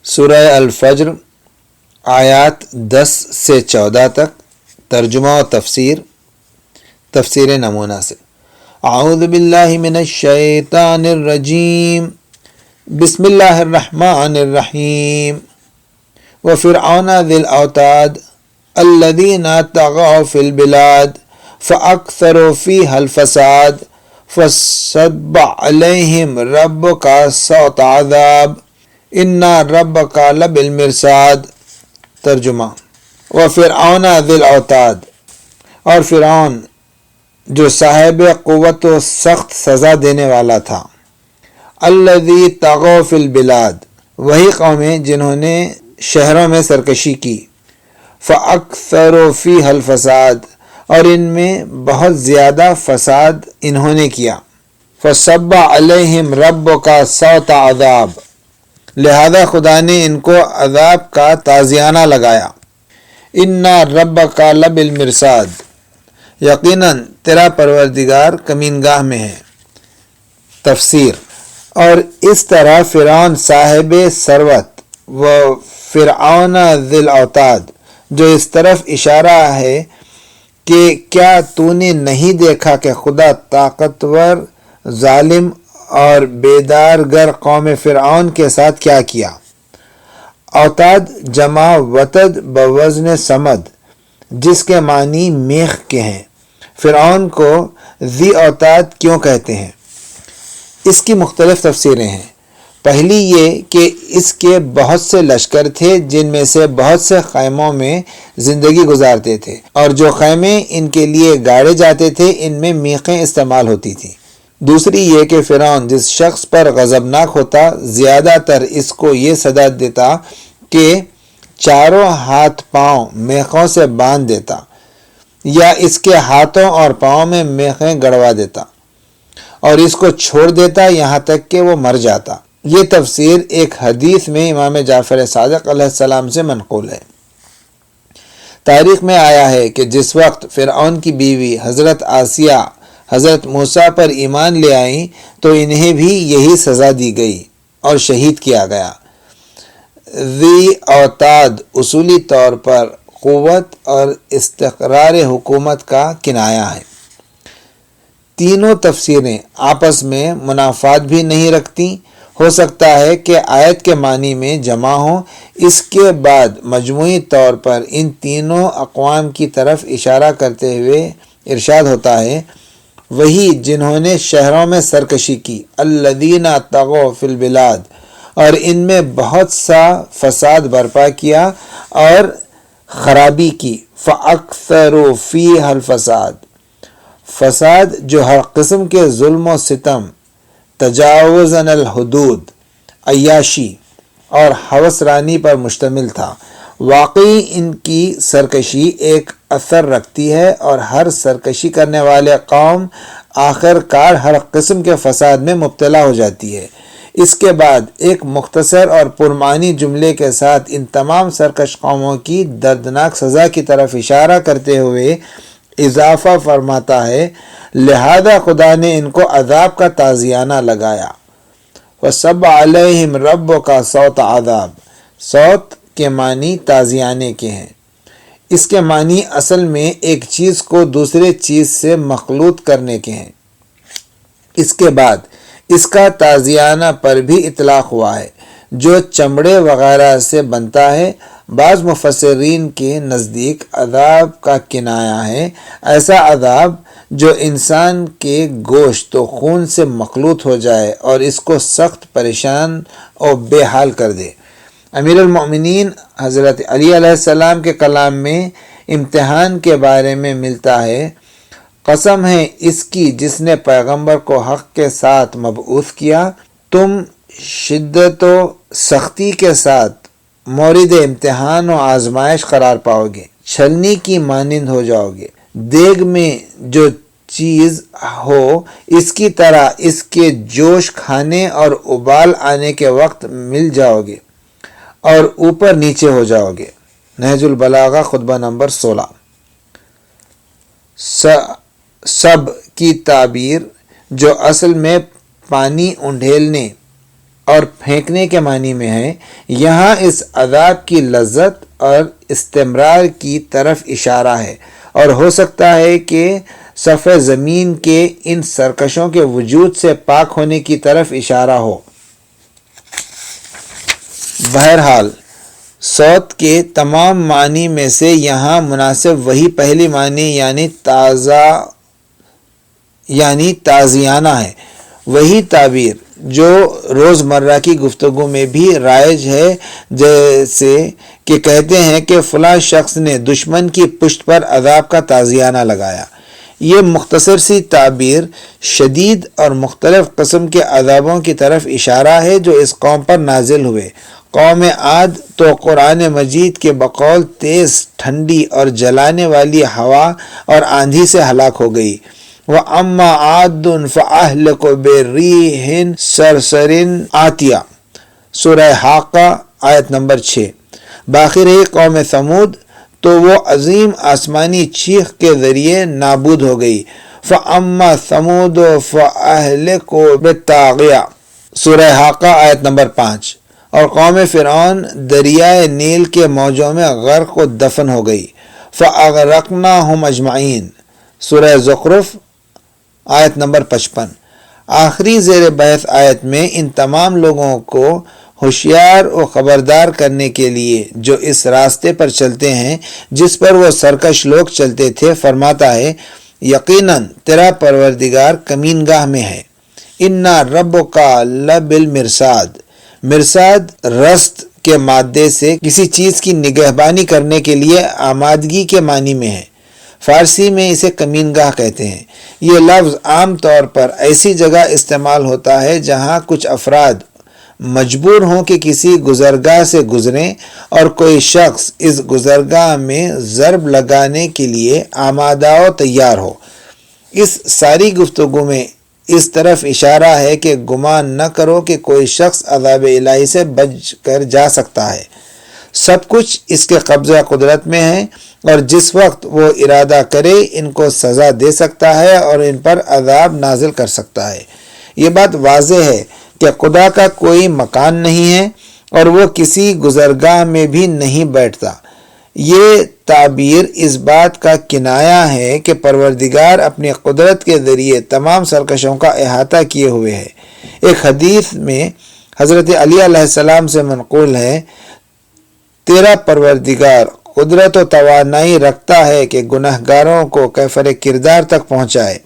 سورہ الفجر آیات 10 سے 14 تک ترجمہ و تفسیر نمونہ سے۔ اعوذ باللہ من الشیطان الرجیم، بسم اللہ الرحمن الرحیم۔ وفرعون ذی الاوتاد الذین طغوا فی البلاد فاکثروا فیہا الفساد فصب علیہم ربک سوط عذاب ان ربک لبالمرصاد۔ ترجمہ: وفرعون ذی الاوتاد، اور فرعون جو صاحب قوت و سخت سزا دینے والا تھا، الذی طغوا فی البلاد، وہی قومیں جنہوں نے شہروں میں سرکشی کی، فاکثروا فیہا الفساد، اور ان میں بہت زیادہ فساد انہوں نے کیا، فصب علیہم ربک سوط عذاب، لہذا خدا نے ان کو عذاب کا تازیانہ لگایا۔ ان ربک لبالمرصاد، یقیناً تیرا پروردگار کمینگاہ میں ہے۔ تفسیر: اور اس طرح فرعون صاحب ثروت و فرعون ذی الاوتاد، جو اس طرف اشارہ ہے کہ کیا تو نے نہیں دیکھا کہ خدا طاقتور، ظالم اور بیدار گر قوم فرعون کے ساتھ کیا کیا۔ اوتاد جمع وتد بوزن سمد، جس کے معنی میخ کے ہیں۔ فرعون کو ذی اوتاد کیوں کہتے ہیں؟ اس کی مختلف تفسیریں ہیں۔ پہلی یہ کہ اس کے بہت سے لشکر تھے جن میں سے بہت سے خیموں میں زندگی گزارتے تھے، اور جو خیمے ان کے لیے گاڑے جاتے تھے ان میں میخیں استعمال ہوتی تھیں۔ دوسری یہ کہ فرعون جس شخص پر غضبناک ہوتا، زیادہ تر اس کو یہ سزا دیتا کہ چاروں ہاتھ پاؤں میخوں سے باندھ دیتا، یا اس کے ہاتھوں اور پاؤں میں میخیں گڑوا دیتا اور اس کو چھوڑ دیتا یہاں تک کہ وہ مر جاتا۔ یہ تفسیر ایک حدیث میں امام جعفر صادق علیہ السلام سے منقول ہے۔ تاریخ میں آیا ہے کہ جس وقت فرعون کی بیوی حضرت آسیہ حضرت موسیٰ پر ایمان لے آئیں تو انہیں بھی یہی سزا دی گئی اور شہید کیا گیا۔ ذی اوتاد اصولی طور پر قوت اور استقرار حکومت کا کنایہ ہے۔ تینوں تفسیریں آپس میں منافات بھی نہیں رکھتی۔ ہو سکتا ہے کہ آیت کے معنی میں جمع ہوں۔ اس کے بعد مجموعی طور پر ان تینوں اقوام کی طرف اشارہ کرتے ہوئے ارشاد ہوتا ہے، وہی جنہوں نے شہروں میں سرکشی کی، الذین طغوا فی البلاد، اور ان میں بہت سا فساد برپا کیا اور خرابی کی، فاکثروا فیہا الفساد، فساد جو ہر قسم کے ظلم و ستم، تجاوز الحدود، عیاشی اور ہوس رانی پر مشتمل تھا۔ واقعی ان کی سرکشی ایک اثر رکھتی ہے اور ہر سرکشی کرنے والے قوم آخر کار ہر قسم کے فساد میں مبتلا ہو جاتی ہے۔ اس کے بعد ایک مختصر اور پرمعنی جملے کے ساتھ ان تمام سرکش قوموں کی دردناک سزا کی طرف اشارہ کرتے ہوئے اضافہ فرماتا ہے، لہذا خدا نے ان کو عذاب کا تازیانہ لگایا۔ وَصَبَّ عَلَيْهِمْ رَبُّكَ سَوْطَ عَذَاب، سوط کے معنی تازیانے کے ہیں۔ اس کے معنی اصل میں ایک چیز کو دوسرے چیز سے مخلوط کرنے کے ہیں۔ اس کے بعد اس کا تازیانہ پر بھی اطلاق ہوا ہے، جو چمڑے وغیرہ سے بنتا ہے۔ بعض مفسرین کے نزدیک عذاب کا کنایہ ہے ایسا عذاب جو انسان کے گوشت و خون سے مخلوط ہو جائے اور اس کو سخت پریشان اور بے حال کر دے۔ امیر المؤمنین حضرت علی علیہ السلام کے کلام میں امتحان کے بارے میں ملتا ہے، قسم ہے اس کی جس نے پیغمبر کو حق کے ساتھ مبعوث کیا، تم شدت و سختی کے ساتھ مورد امتحان و آزمائش قرار پاؤ گے، چھلنی کی مانند ہو جاؤ گے، دیگ میں جو چیز ہو اس کی طرح اس کے جوش کھانے اور ابال آنے کے وقت مل جاؤ گے اور اوپر نیچے ہو جاؤ گے۔ نہج البلاغہ خطبہ نمبر 16۔ سب کی تعبیر جو اصل میں پانی انڈھیلنے اور پھینکنے کے معنی میں ہے، یہاں اس عذاب کی لذت اور استمرار کی طرف اشارہ ہے، اور ہو سکتا ہے کہ صفحہ زمین کے ان سرکشوں کے وجود سے پاک ہونے کی طرف اشارہ ہو۔ بہرحال صوت کے تمام معنی میں سے یہاں مناسب وہی پہلی معنی یعنی تازیانہ ہے، وہی تعبیر جو روزمرہ کی گفتگو میں بھی رائج ہے، جیسے کہ کہتے ہیں کہ فلاں شخص نے دشمن کی پشت پر عذاب کا تازیانہ لگایا۔ یہ مختصر سی تعبیر شدید اور مختلف قسم کے عذابوں کی طرف اشارہ ہے جو اس قوم پر نازل ہوئے۔ قوم عاد تو قرآن مجید کے بقول تیز ٹھنڈی اور جلانے والی ہوا اور آندھی سے ہلاک ہو گئی۔ وَأَمَّا عَادٌ فَأَهْلَكُوا بِرِيحٍ صَرْصَرٍ عَاتِيَةٍ، سورہ حاقہ آیت نمبر 6۔ باقی رہی قوم ثمود تو وہ عظیم آسمانی چیخ کے ذریعے نابود ہو گئی۔ فَأَمَّا ثَمُودُ فَأَهْلَكُوا بِالطَّاغِيَةِ، سورہ حاقہ آیت نمبر 5۔ اور قوم فرعون دریائے نیل کے موجوں میں غرق و دفن ہو گئی۔ فَأَغْرَقْنَاهُمْ أَجْمَعِينَ، سورہ زخرف آیت نمبر 55۔ آخری زیر بحث آیت میں ان تمام لوگوں کو ہوشیار و خبردار کرنے کے لیے جو اس راستے پر چلتے ہیں جس پر وہ سرکش لوگ چلتے تھے، فرماتا ہے یقیناً تیرا پروردگار کمین گاہ میں ہے۔ اِنَّ رَبُّكَ لَبِالْمِرْصَادِ، مرصاد رست کے مادے سے کسی چیز کی نگہبانی کرنے کے لیے آمادگی کے معنی میں ہے۔ فارسی میں اسے کمین گاہ کہتے ہیں۔ یہ لفظ عام طور پر ایسی جگہ استعمال ہوتا ہے جہاں کچھ افراد مجبور ہوں کہ کسی گزرگاہ سے گزریں اور کوئی شخص اس گزرگاہ میں ضرب لگانے کے لیے آمادہ و تیار ہو۔ اس ساری گفتگو میں اس طرف اشارہ ہے کہ گمان نہ کرو کہ کوئی شخص عذاب الہی سے بچ کر جا سکتا ہے۔ سب کچھ اس کے قبضہ قدرت میں ہے، اور جس وقت وہ ارادہ کرے ان کو سزا دے سکتا ہے اور ان پر عذاب نازل کر سکتا ہے۔ یہ بات واضح ہے کہ خدا کا کوئی مکان نہیں ہے اور وہ کسی گزرگاہ میں بھی نہیں بیٹھتا۔ یہ تعبیر اس بات کا کنایہ ہے کہ پروردگار اپنی قدرت کے ذریعے تمام سرکشوں کا احاطہ کیے ہوئے ہے۔ ایک حدیث میں حضرت علی علیہ السلام سے منقول ہے، تیرا پروردگار قدرت و توانائی رکھتا ہے کہ گنہگاروں کو کیفر کردار تک پہنچائے۔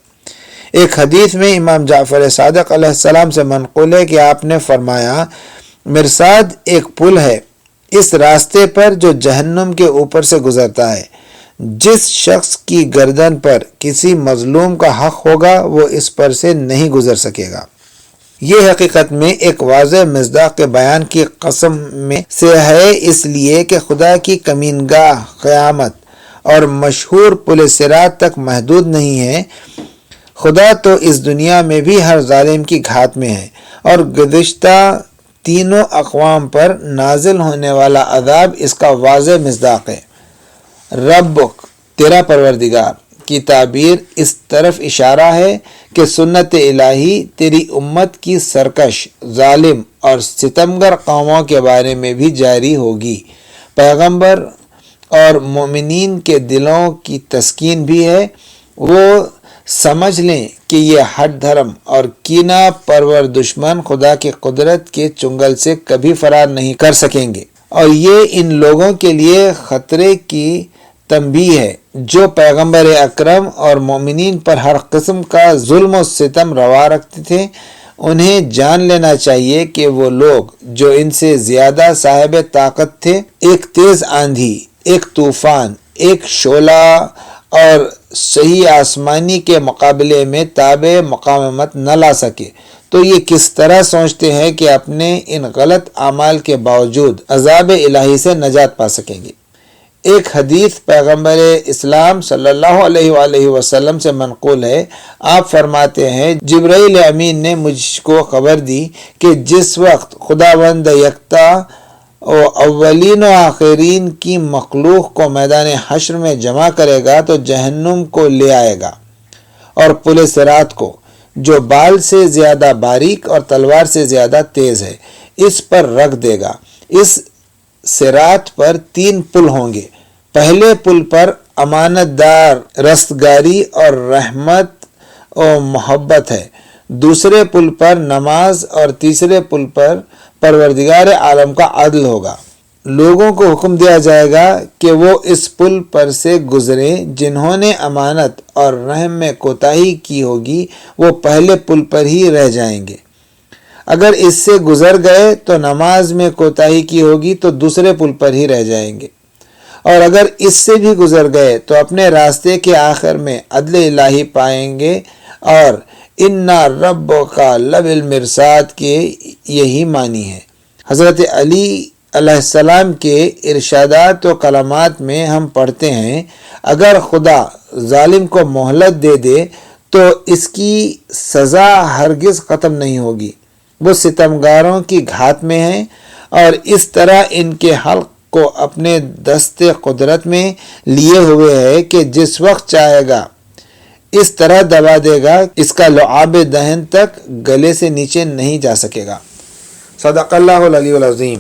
ایک حدیث میں امام جعفر صادق علیہ السلام سے منقول ہے کہ آپ نے فرمایا، مرصاد ایک پل ہے اس راستے پر جو جہنم کے اوپر سے گزرتا ہے۔ جس شخص کی گردن پر کسی مظلوم کا حق ہوگا وہ اس پر سے نہیں گزر سکے گا۔ یہ حقیقت میں ایک واضح مصداق بیان کی قسم میں سے ہے، اس لیے کہ خدا کی کمینگاہ قیامت اور مشہور پل صراط تک محدود نہیں ہے۔ خدا تو اس دنیا میں بھی ہر ظالم کی گھات میں ہے، اور گزشتہ تینوں اقوام پر نازل ہونے والا عذاب اس کا واضح مصداق ہے۔ ربک، تیرا پروردگار کی تعبیر اس طرف اشارہ ہے کہ سنت الہی تیری امت کی سرکش، ظالم اور ستمگر قوموں کے بارے میں بھی جاری ہوگی۔ پیغمبر اور مومنین کے دلوں کی تسکین بھی ہے، وہ سمجھ لیں کہ یہ ہٹ دھرم اور کینہ پرور دشمن خدا کی قدرت کے چنگل سے کبھی فرار نہیں کر سکیں گے، اور یہ ان لوگوں کے لیے خطرے کی تنبیہ ہے جو پیغمبر اکرم اور مومنین پر ہر قسم کا ظلم و ستم روا رکھتے تھے۔ انہیں جان لینا چاہیے کہ وہ لوگ جو ان سے زیادہ صاحب طاقت تھے، ایک تیز آندھی، ایک طوفان، ایک شعلہ اور صحیح آسمانی کے مقابلے میں تابع مقاومت نہ لا سکے، تو یہ کس طرح سوچتے ہیں کہ اپنے ان غلط اعمال کے باوجود عذاب الہی سے نجات پا سکیں گے۔ ایک حدیث پیغمبر اسلام صلی اللہ علیہ وآلہ وسلم سے منقول ہے، آپ فرماتے ہیں جبرائیل امین نے مجھ کو خبر دی کہ جس وقت خداوند یکتا اولین و آخرین کی مخلوق کو میدان حشر میں جمع کرے گا تو جہنم کو لے آئے گا اور پل صراط کو، جو بال سے زیادہ باریک اور تلوار سے زیادہ تیز ہے، اس پر رکھ دے گا۔ اس صراط پر 3 پل ہوں گے۔ پہلے پل پر امانت دار رستگاری اور رحمت و محبت ہے، دوسرے پل پر نماز اور تیسرے پل پر پروردگار عالم کا عدل ہوگا۔ لوگوں کو حکم دیا جائے گا کہ وہ اس پل پر سے گزریں۔ جنہوں نے امانت اور رحم میں کوتاہی کی ہوگی وہ پہلے پل پر ہی رہ جائیں گے۔ اگر اس سے گزر گئے تو نماز میں کوتاہی کی ہوگی تو دوسرے پل پر ہی رہ جائیں گے، اور اگر اس سے بھی گزر گئے تو اپنے راستے کے آخر میں عدل الہی پائیں گے، اور اِنَّ رَبَّكَ لَبِالْمِرْصَادِ کے یہی معنی ہے۔ حضرت علی علیہ السلام کے ارشادات و کلمات میں ہم پڑھتے ہیں، اگر خدا ظالم کو مہلت دے دے تو اس کی سزا ہرگز ختم نہیں ہوگی۔ وہ ستمگاروں کی گھات میں ہیں، اور اس طرح ان کے حلق کو اپنے دست قدرت میں لیے ہوئے ہے کہ جس وقت چاہے گا اس طرح دبا دے گا اس کا لعاب دہن تک گلے سے نیچے نہیں جا سکے گا۔ صدق اللہ العلی العظیم۔